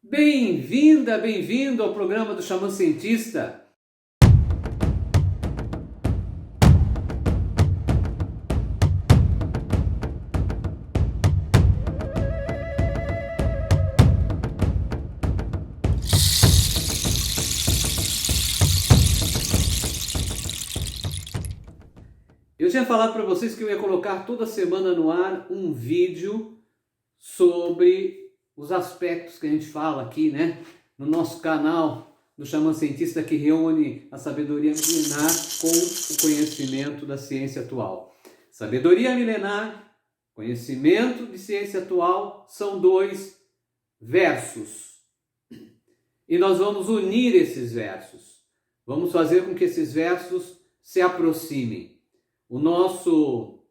Bem-vinda, bem-vindo ao programa do Xamã Cientista. Eu tinha falado para vocês que eu ia colocar toda semana no ar um vídeo sobre os aspectos que a gente fala aqui, né, no nosso canal do Xamã Cientista, que reúne a sabedoria milenar com o conhecimento da ciência atual. Sabedoria milenar, conhecimento de ciência atual são dois versos. E nós vamos unir esses versos. Vamos fazer com que esses versos se aproximem. O nosso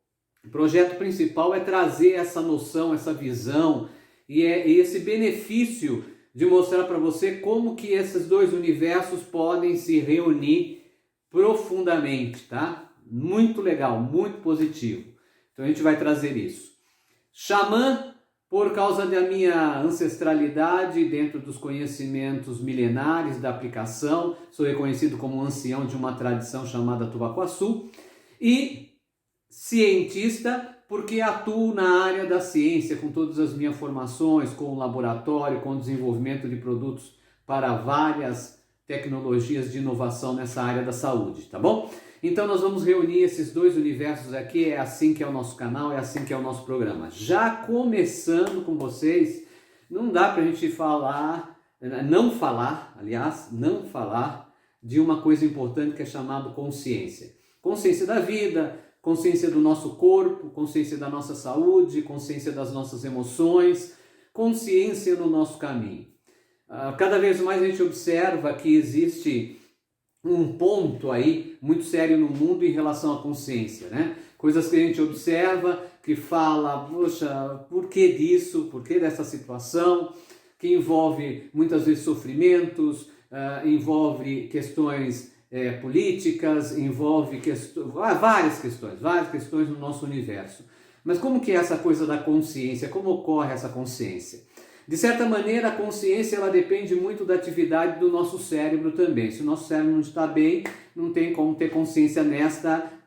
projeto principal é trazer essa noção, essa visão e esse benefício de mostrar para você como que esses dois universos podem se reunir profundamente, tá? Muito legal, muito positivo. Então a gente vai trazer isso. Xamã, por causa da minha ancestralidade dentro dos conhecimentos milenares da aplicação, sou reconhecido como um ancião de uma tradição chamada Tubacuaçu, e cientista, porque atuo na área da ciência, com todas as minhas formações, com o laboratório, com o desenvolvimento de produtos para várias tecnologias de inovação nessa área da saúde, tá bom? Então nós vamos reunir esses dois universos aqui, é assim que é o nosso canal, é assim que é o nosso programa. Já começando com vocês, não dá pra gente não falar de uma coisa importante que é chamado consciência. Consciência da vida, consciência do nosso corpo, consciência da nossa saúde, consciência das nossas emoções, consciência no nosso caminho. Cada vez mais a gente observa que existe um ponto aí muito sério no mundo em relação à consciência, né? Coisas que a gente observa, que fala, poxa, por que disso, por que dessa situação, que envolve muitas vezes sofrimentos, envolve questões políticas, envolve várias questões no nosso universo. Mas como que é essa coisa da consciência? Como ocorre essa consciência? De certa maneira, a consciência ela depende muito da atividade do nosso cérebro também. Se o nosso cérebro não está bem, não tem como ter consciência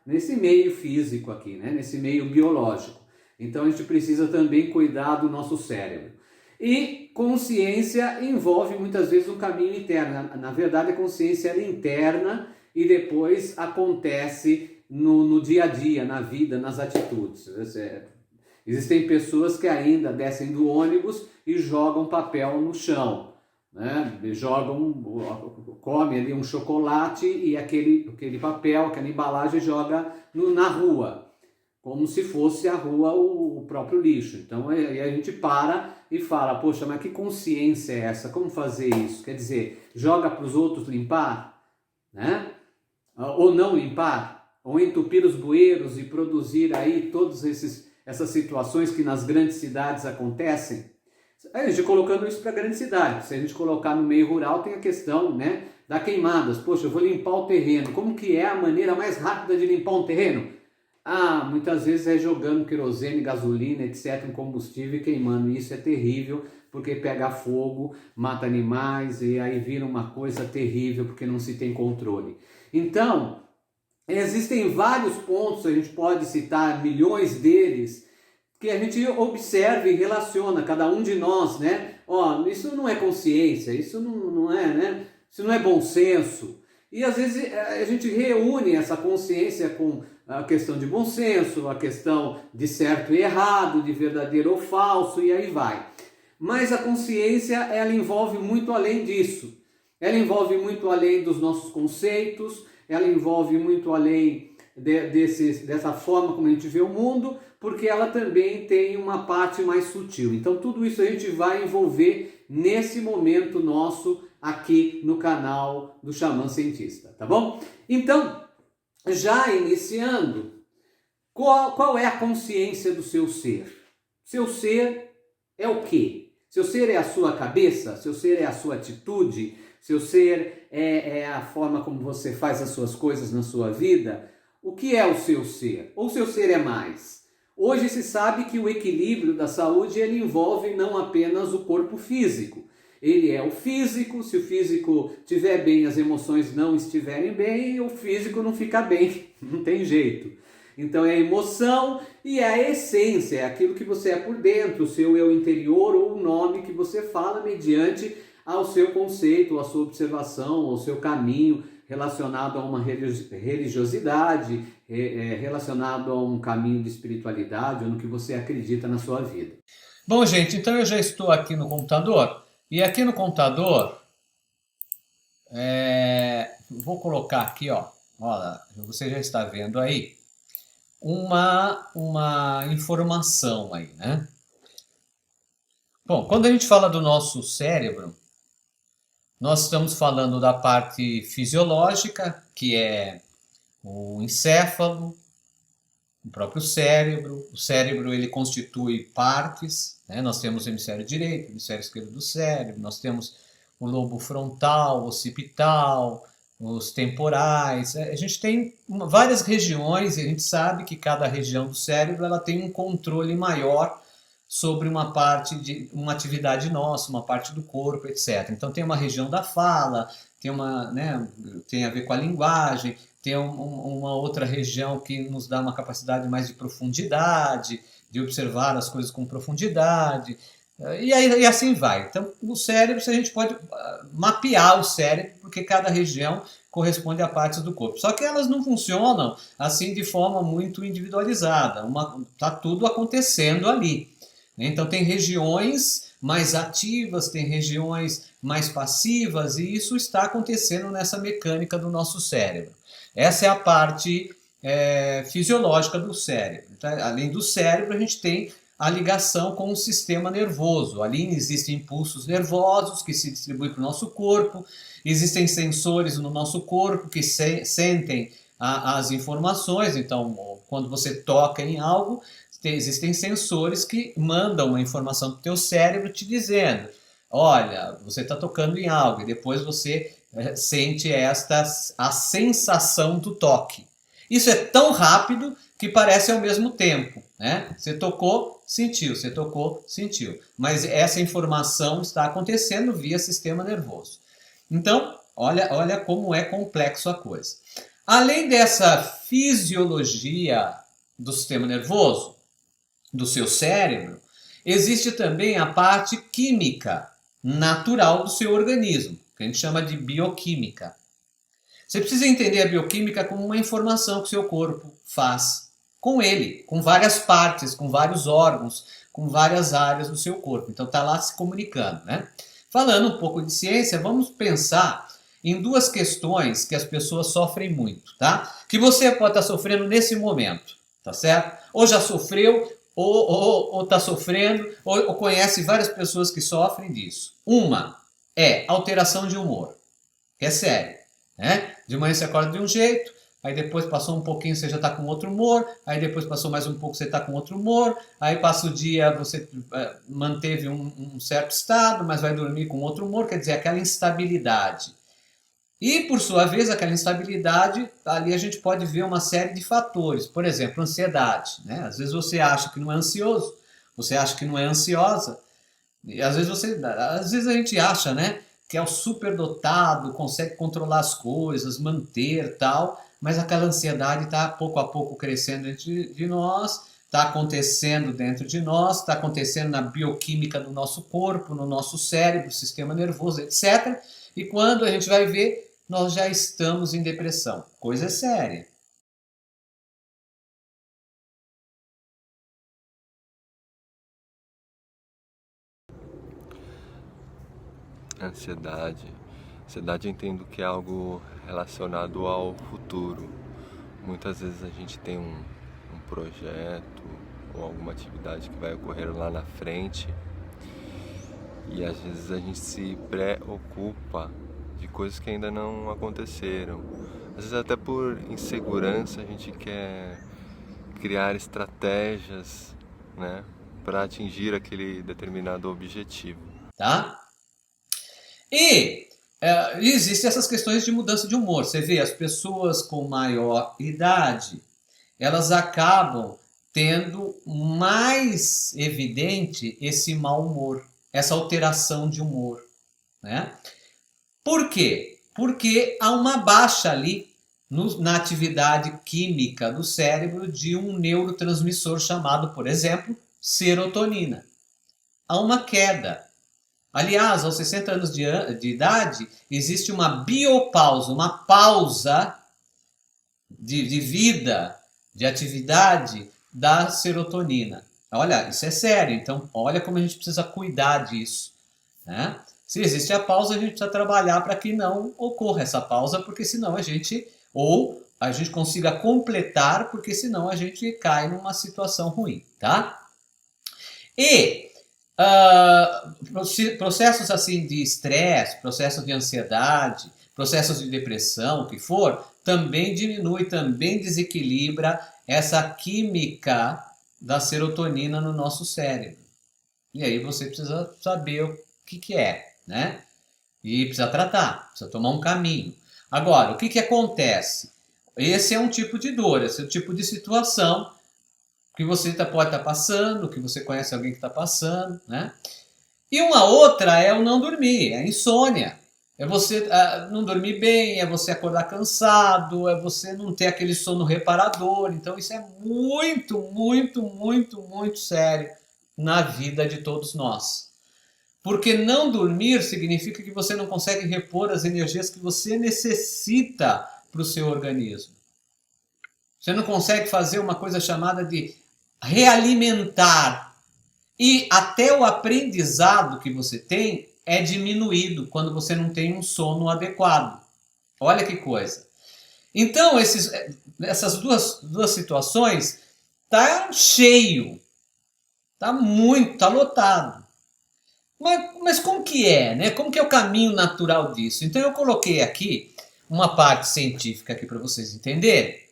nesse meio físico aqui, né? Nesse meio biológico. Então a gente precisa também cuidar do nosso cérebro. E consciência envolve muitas vezes um caminho interno. Na verdade, a consciência é interna e depois acontece no dia a dia, na vida, nas atitudes. Existem pessoas que ainda descem do ônibus e jogam papel no chão, né? Come ali um chocolate e aquele papel, aquela embalagem joga na rua, como se fosse a rua o próprio lixo. Então aí a gente para e fala, poxa, mas que consciência é essa? Como fazer isso? Quer dizer, joga para os outros limpar, né? Ou não limpar, ou entupir os bueiros e produzir aí todas essas situações que nas grandes cidades acontecem. A gente colocando isso para a grande cidade. Se a gente colocar no meio rural, tem a questão, né, da queimadas. Poxa, eu vou limpar o terreno. Como que é a maneira mais rápida de limpar um terreno? Muitas vezes é jogando querosene, gasolina, etc, em combustível e queimando. Isso é terrível, porque pega fogo, mata animais e aí vira uma coisa terrível, porque não se tem controle. Então, existem vários pontos, a gente pode citar milhões deles, que a gente observa e relaciona, cada um de nós, né? Isso não é consciência, isso não é, né? Isso não é bom senso. E às vezes a gente reúne essa consciência com a questão de bom senso, a questão de certo e errado, de verdadeiro ou falso, e aí vai. Mas a consciência, ela envolve muito além disso. Ela envolve muito além dos nossos conceitos, ela envolve muito além dessa forma como a gente vê o mundo, porque ela também tem uma parte mais sutil. Então tudo isso a gente vai envolver nesse momento nosso aqui no canal do Xamã Cientista, tá bom? Então, já iniciando, qual é a consciência do seu ser? Seu ser é o quê? Seu ser é a sua cabeça? Seu ser é a sua atitude? Seu ser é a forma como você faz as suas coisas na sua vida? O que é o seu ser? Ou seu ser é mais? Hoje se sabe que o equilíbrio da saúde ele envolve não apenas o corpo físico. ele é o físico. Se o físico estiver bem, as emoções não estiverem bem, o físico não fica bem, não tem jeito. Então é a emoção e é a essência, é aquilo que você é por dentro, o seu eu interior ou o nome que você fala mediante ao seu conceito, à sua observação, ao seu caminho relacionado a uma religiosidade, relacionado a um caminho de espiritualidade ou no que você acredita na sua vida. Bom, gente, então eu já estou aqui no computador e aqui no computador vou colocar aqui, ó, olha, você já está vendo aí uma informação aí, né? Bom, quando a gente fala do nosso cérebro, nós estamos falando da parte fisiológica, que é o encéfalo, o próprio cérebro. O cérebro ele constitui partes, né? Nós temos o hemisfério direito, o hemisfério esquerdo do cérebro, nós temos o lobo frontal, occipital, os temporais. A gente tem várias regiões e a gente sabe que cada região do cérebro ela tem um controle maior sobre uma parte de uma atividade nossa, uma parte do corpo, etc. Então tem uma região da fala, tem a ver com a linguagem, tem uma outra região que nos dá uma capacidade mais de profundidade, de observar as coisas com profundidade, e assim vai. Então o cérebro, a gente pode mapear o cérebro, porque cada região corresponde a partes do corpo. Só que elas não funcionam assim de forma muito individualizada, está tudo acontecendo ali. Então tem regiões mais ativas, tem regiões mais passivas, e isso está acontecendo nessa mecânica do nosso cérebro. Essa é a parte fisiológica do cérebro. Tá? Além do cérebro, a gente tem a ligação com o sistema nervoso. Ali existem impulsos nervosos que se distribuem para o nosso corpo, existem sensores no nosso corpo que sentem as informações. Então, quando você toca em algo, existem sensores que mandam uma informação para o teu cérebro te dizendo: olha, você está tocando em algo, e depois você sente a sensação do toque. Isso é tão rápido que parece ao mesmo tempo, né? Você tocou, sentiu, você tocou, sentiu. Mas essa informação está acontecendo via sistema nervoso. Então, olha como é complexo a coisa. Além dessa fisiologia do sistema nervoso, do seu cérebro, existe também a parte química natural do seu organismo, que a gente chama de bioquímica. Você precisa entender a bioquímica como uma informação que o seu corpo faz com ele, com várias partes, com vários órgãos, com várias áreas do seu corpo. Então está lá se comunicando, né? Falando um pouco de ciência, vamos pensar em duas questões que as pessoas sofrem muito, tá? Que você pode estar sofrendo nesse momento, tá certo? Ou já sofreu, ou está sofrendo, ou conhece várias pessoas que sofrem disso. Uma é alteração de humor, que é sério, né? De manhã você acorda de um jeito, aí depois passou um pouquinho você já está com outro humor, aí depois passou mais um pouco você está com outro humor, aí passa o dia você manteve um certo estado, mas vai dormir com outro humor, quer dizer, aquela instabilidade. E, por sua vez, aquela instabilidade, ali a gente pode ver uma série de fatores. Por exemplo, ansiedade, né? Às vezes você acha que não é ansioso, você acha que não é ansiosa, e às vezes a gente acha, né, que é o superdotado, consegue controlar as coisas, manter tal, mas aquela ansiedade está pouco a pouco crescendo dentro de nós, está acontecendo dentro de nós, está acontecendo na bioquímica do nosso corpo, no nosso cérebro, sistema nervoso, etc. E quando a gente vai ver, nós já estamos em depressão. Coisa séria. Ansiedade. Ansiedade eu entendo que é algo relacionado ao futuro. Muitas vezes a gente tem um projeto ou alguma atividade que vai ocorrer lá na frente e às vezes a gente se preocupa de coisas que ainda não aconteceram. Às vezes até por insegurança a gente quer criar estratégias, né, para atingir aquele determinado objetivo. Tá? E existem essas questões de mudança de humor. Você vê, as pessoas com maior idade, elas acabam tendo mais evidente esse mau humor, essa alteração de humor. né? Por quê? Porque há uma baixa ali na atividade química do cérebro de um neurotransmissor chamado, por exemplo, serotonina. Há uma queda. Aliás, aos 60 anos de idade, existe uma biopausa, uma pausa de vida, de atividade da serotonina. Olha, isso é sério, então olha como a gente precisa cuidar disso, né? Se existe a pausa, a gente precisa trabalhar para que não ocorra essa pausa, porque senão a gente consiga completar, porque senão a gente cai numa situação ruim, tá? E processos assim de estresse, processos de ansiedade, processos de depressão, o que for, também diminui, também desequilibra essa química da serotonina no nosso cérebro. E aí você precisa saber o que é, né? E precisa tratar, precisa tomar um caminho. Agora, o que acontece? Esse é um tipo de dor, esse é o tipo de situação que você pode estar passando, que você conhece alguém que está passando, né? E uma outra é o não dormir, é a insônia. É você não dormir bem, é você acordar cansado, é você não ter aquele sono reparador. Então isso é muito, muito, muito, muito sério na vida de todos nós. Porque não dormir significa que você não consegue repor as energias que você necessita para o seu organismo. Você não consegue fazer uma coisa chamada de realimentar. E até o aprendizado que você tem é diminuído quando você não tem um sono adequado. Olha que coisa. Então, essas duas situações tá cheio, tá lotado. Mas como que é, né? Como que é o caminho natural disso? Então eu coloquei aqui uma parte científica aqui para vocês entenderem,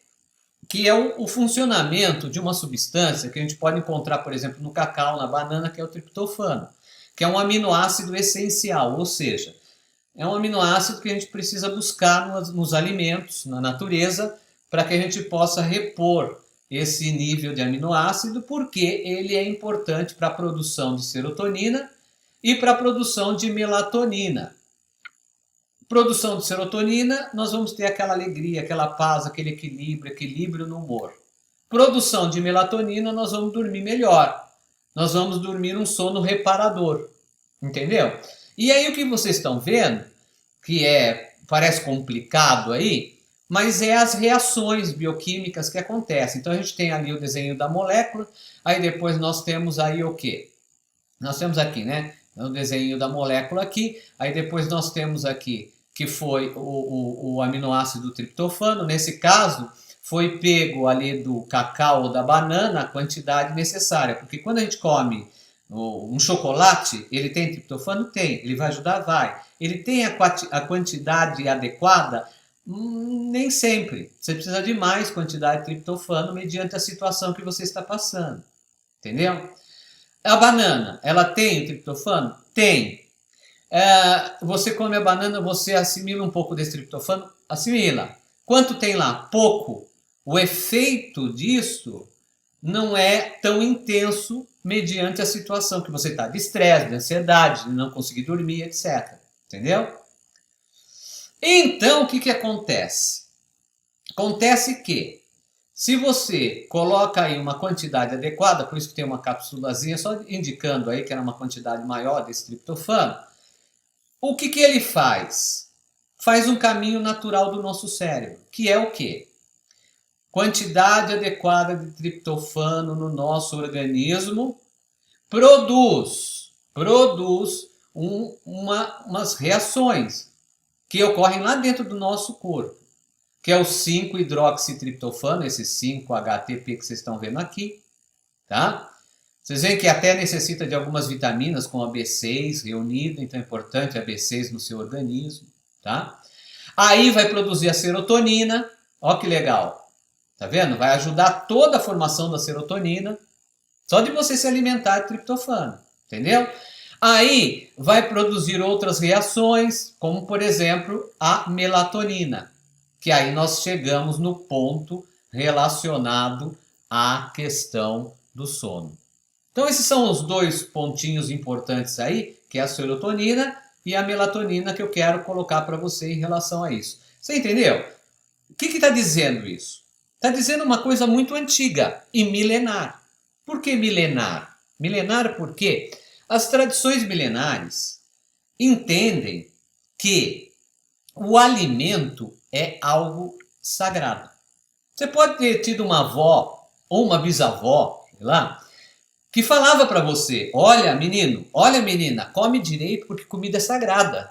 que é o funcionamento de uma substância que a gente pode encontrar, por exemplo, no cacau, na banana, que é o triptofano, que é um aminoácido essencial, ou seja, é um aminoácido que a gente precisa buscar nos alimentos, na natureza, para que a gente possa repor esse nível de aminoácido, porque ele é importante para a produção de serotonina e para a produção de melatonina. Produção de serotonina, nós vamos ter aquela alegria, aquela paz, aquele equilíbrio no humor. Produção de melatonina, nós vamos dormir melhor. Nós vamos dormir um sono reparador. Entendeu? E aí o que vocês estão vendo, que parece complicado aí, mas é as reações bioquímicas que acontecem. Então a gente tem ali o desenho da molécula, aí depois nós temos aí o quê? Nós temos aqui, né? O desenho da molécula aqui, aí depois nós temos aqui que foi o aminoácido triptofano. Nesse caso, foi pego ali do cacau ou da banana a quantidade necessária, porque quando a gente come um chocolate, ele tem triptofano? Tem. Ele vai ajudar? Vai. Ele tem a quantidade adequada? Nem sempre. Você precisa de mais quantidade de triptofano mediante a situação que você está passando. Entendeu? A banana, ela tem triptofano? Tem. Você come a banana, você assimila um pouco desse triptofano? Assimila. Quanto tem lá? Pouco. O efeito disso não é tão intenso mediante a situação que você está de estresse, de ansiedade, de não conseguir dormir, etc. Entendeu? Então, o que acontece? Acontece que, se você coloca aí uma quantidade adequada, por isso que tem uma capsulazinha só indicando aí que era uma quantidade maior desse triptofano, o que ele faz? Faz um caminho natural do nosso cérebro, que é o quê? Quantidade adequada de triptofano no nosso organismo produz umas reações que ocorrem lá dentro do nosso corpo, que é o 5-hidroxitriptofano, esse 5-HTP que vocês estão vendo aqui, tá? Vocês veem que até necessita de algumas vitaminas, como a B6 reunida, então é importante a B6 no seu organismo, tá? Aí vai produzir a serotonina, ó que legal, tá vendo? Vai ajudar toda a formação da serotonina, só de você se alimentar de triptofano, entendeu? Aí vai produzir outras reações, como por exemplo a melatonina, que aí nós chegamos no ponto relacionado à questão do sono. Então esses são os dois pontinhos importantes aí, que é a serotonina e a melatonina que eu quero colocar para você em relação a isso. Você entendeu? O que está dizendo isso? Está dizendo uma coisa muito antiga e milenar. Por que milenar? Milenar porque as tradições milenares entendem que o alimento é algo sagrado. Você pode ter tido uma avó ou uma bisavó, sei lá, que falava para você: olha menino, olha menina, come direito porque comida é sagrada.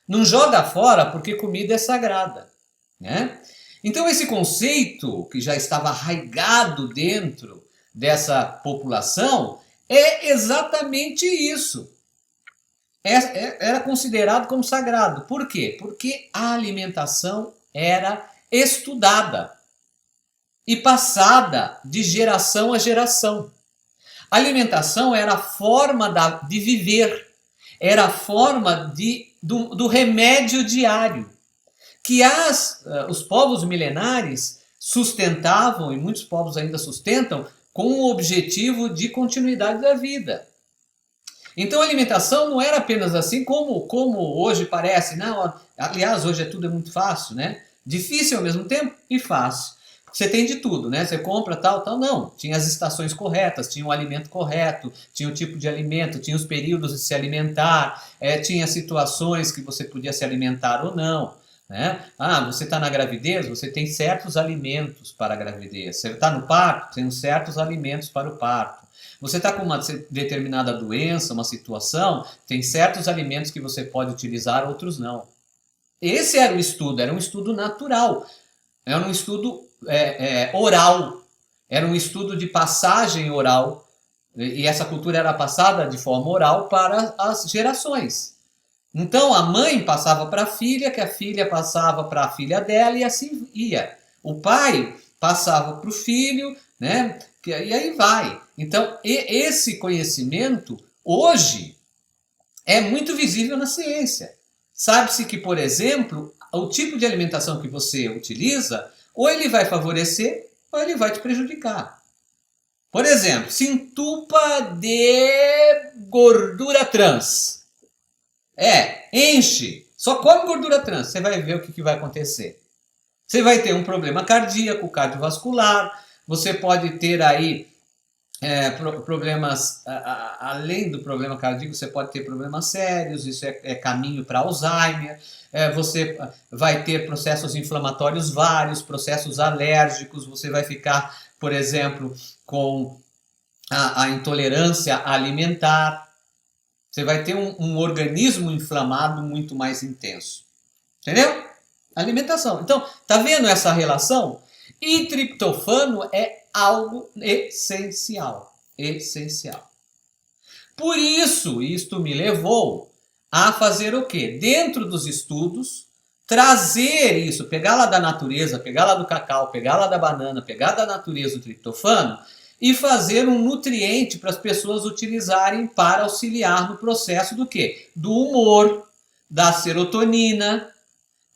Não joga fora porque comida é sagrada, né? Então esse conceito que já estava arraigado dentro dessa população é exatamente isso. Era considerado como sagrado. Por quê? Porque a alimentação era estudada e passada de geração a geração. A alimentação era a forma de viver, era a forma do remédio diário, que os povos milenares sustentavam, e muitos povos ainda sustentam, com o objetivo de continuidade da vida. Então a alimentação não era apenas assim como hoje parece. Não, aliás, hoje tudo é muito fácil, né? Difícil ao mesmo tempo e fácil. Você tem de tudo, né? Você compra tal. Não. Tinha as estações corretas, tinha o alimento correto, tinha o tipo de alimento, tinha os períodos de se alimentar, tinha situações que você podia se alimentar ou não. Né? Você está na gravidez, você tem certos alimentos para a gravidez. Você está no parto, tem certos alimentos para o parto. Você está com uma determinada doença, uma situação, tem certos alimentos que você pode utilizar, outros não. Esse era o estudo, era um estudo natural, era um estudo oral, era um estudo de passagem oral, e essa cultura era passada de forma oral para as gerações. Então a mãe passava para a filha, que a filha passava para a filha dela e assim ia. O pai passava para o filho, né? E aí vai. Então esse conhecimento hoje é muito visível na ciência. Sabe-se que, por exemplo, o tipo de alimentação que você utiliza, ou ele vai favorecer ou ele vai te prejudicar. Por exemplo, se entupa de gordura trans. Enche. Só come gordura trans. Você vai ver o que vai acontecer. Você vai ter um problema cardíaco, cardiovascular. Você pode ter aí problemas, além do problema cardíaco, você pode ter problemas sérios. Isso é caminho para Alzheimer. Você vai ter processos inflamatórios vários, processos alérgicos. Você vai ficar, por exemplo, com a intolerância alimentar. Você vai ter um organismo inflamado muito mais intenso. Entendeu? Alimentação. Então, tá vendo essa relação? E triptofano é algo essencial. Essencial. Por isso, isto me levou a fazer o quê? Dentro dos estudos, trazer isso, pegar lá da natureza, pegar lá do cacau, pegar lá da banana, pegar da natureza o triptofano e fazer um nutriente para as pessoas utilizarem para auxiliar no processo do quê? Do humor, da serotonina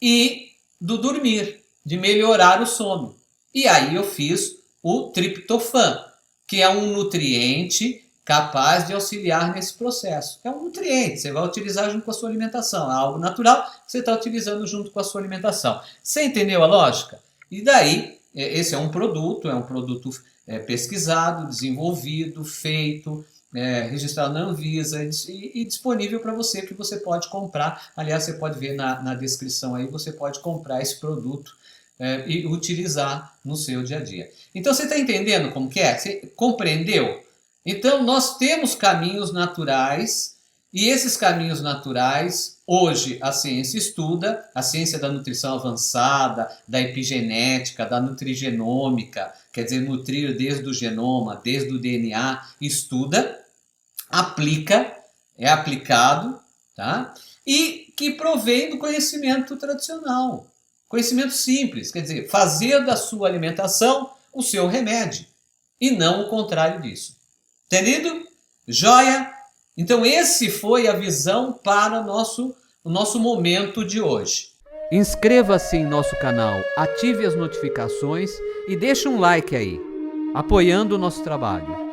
e do dormir, de melhorar o sono. E aí eu fiz o triptofano, que é um nutriente capaz de auxiliar nesse processo. É um nutriente, você vai utilizar junto com a sua alimentação. É algo natural que você está utilizando junto com a sua alimentação. Você entendeu a lógica? E daí, esse é um produto pesquisado, desenvolvido, feito, registrado na Anvisa e disponível para você, que você pode comprar. Aliás, você pode ver na descrição aí, você pode comprar esse produto e utilizar no seu dia a dia. Então você está entendendo como que é? Você compreendeu? Então nós temos caminhos naturais e esses caminhos naturais, hoje a ciência estuda, a ciência da nutrição avançada, da epigenética, da nutrigenômica, quer dizer, nutrir desde o genoma, desde o DNA, estuda, aplica, é aplicado, tá? E que provém do conhecimento tradicional, conhecimento simples, quer dizer, fazer da sua alimentação o seu remédio e não o contrário disso. Entendido? Joia? Então esse foi a visão para o nosso momento de hoje. Inscreva-se em nosso canal, ative as notificações e deixe um like aí, apoiando o nosso trabalho.